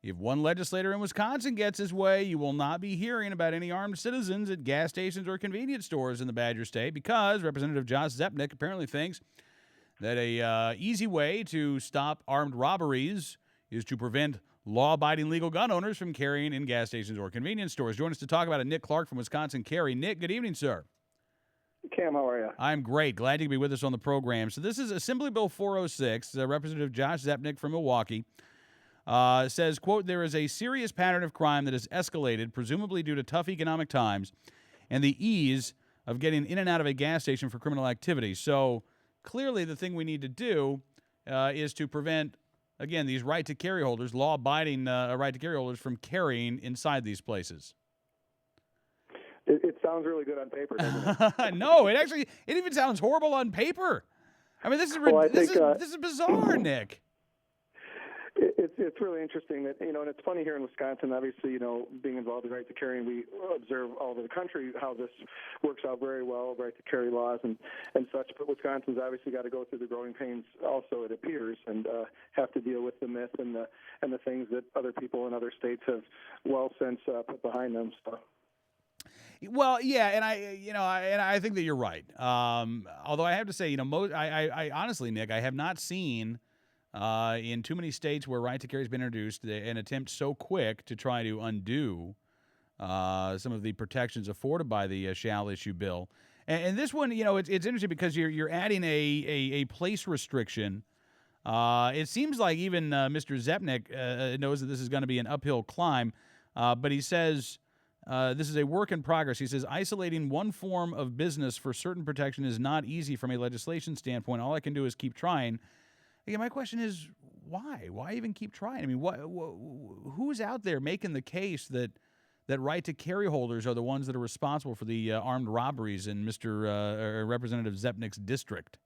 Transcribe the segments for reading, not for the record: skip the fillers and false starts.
If one legislator in Wisconsin gets his way, you will not be hearing about any armed citizens at gas stations or convenience stores in the Badger State because Representative Josh Zepnick apparently thinks that a easy way to stop armed robberies is to prevent law-abiding legal gun owners from carrying in gas stations or convenience stores. Join us to talk about it, Nick Clark from Wisconsin Carry. Nick, good evening, sir. Cam, how are you? I'm great. Glad you could be with us on the program. So this is Assembly Bill 406. Representative Josh Zepnick from Milwaukee says, quote, there is a serious pattern of crime that has escalated, presumably due to tough economic times and the ease of getting in and out of a gas station for criminal activity. So clearly the thing we need to do is to prevent, again, these right-to-carry holders, law-abiding right-to-carry holders from carrying inside these places. It sounds really good on paper, doesn't it? No, it even sounds horrible on paper. I mean, this is bizarre, Nick. It's really interesting that, and it's funny here in Wisconsin, obviously, being involved in right to carry, and we observe all over the country how this works out very well, right to carry laws and such. But Wisconsin's obviously got to go through the growing pains also, it appears, and have to deal with the myth and the things that other people in other states have well since put behind them. So. Well, yeah, and I think that you're right. Although I have to say, I honestly, Nick, I have not seen in too many states where right to carry has been introduced an attempt so quick to try to undo some of the protections afforded by the shall issue bill. And this one, it's interesting because you're adding a place restriction. It seems like even Mr. Zepnick knows that this is going to be an uphill climb, but he says. This is a work in progress. He says, isolating one form of business for certain protection is not easy from a legislation standpoint. All I can do is keep trying. Again, my question is, why? Why even keep trying? I mean, who's out there making the case that right-to-carry holders are the ones that are responsible for the armed robberies in Mr. Representative Zepnick's district?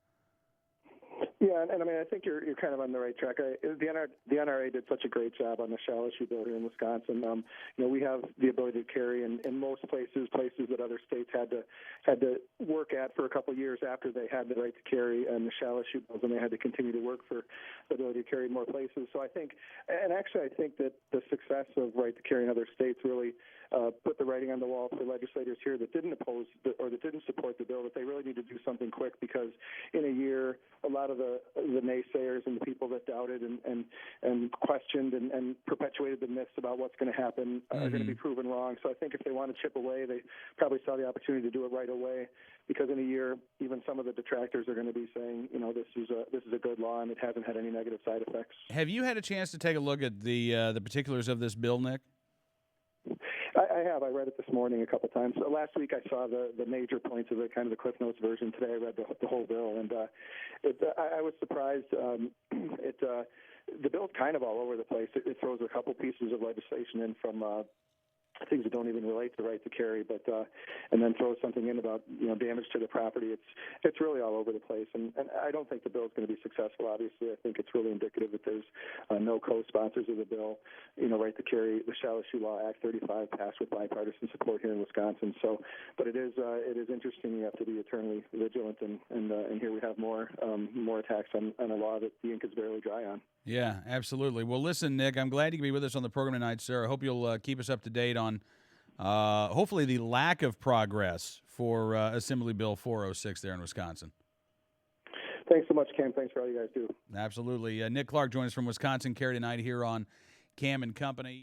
Yeah, and I mean, I think you're kind of on the right track. The NRA did such a great job on the shall issue bill here in Wisconsin. We have the ability to carry in most places that other states had to work at for a couple of years after they had the right to carry and the shall issue bills, and they had to continue to work for the ability to carry in more places. So I think that the success of right to carry in other states really put the writing on the wall for legislators here that didn't oppose or that didn't support the bill, that they really need to do something quick, because in a year, a lot of the naysayers and the people that doubted and questioned and perpetuated the myths about what's going to happen are going to be proven wrong. So I think if they want to chip away, they probably saw the opportunity to do it right away, because in a year, even some of the detractors are going to be saying, this is a good law and it hasn't had any negative side effects. Have you had a chance to take a look at the particulars of this bill, Nick? I have. I read it this morning a couple of times. Last week I saw the major points of it, kind of the Cliff Notes version. Today I read the whole bill, and I was surprised. The bill's kind of all over the place. It throws a couple pieces of legislation in from things that don't even relate to right to carry, but and then throws something in about damage to the property. It's really all over the place, and I don't think the bill is going to be successful. Obviously, I think it's really indicative that there's no co-sponsors of the bill. Right to carry, the Shall Issue Law Act 35 passed with bipartisan support here in Wisconsin. So, but it is interesting. You have to be eternally vigilant, and here we have more attacks on a law that the ink is barely dry on. Yeah, absolutely. Well, listen, Nick, I'm glad you could be with us on the program tonight, sir. I hope you'll keep us up to date on hopefully the lack of progress for Assembly Bill 406 there in Wisconsin. Thanks so much, Cam. Thanks for all you guys do. Absolutely. Nick Clark joins us from Wisconsin Carry tonight here on Cam and Company.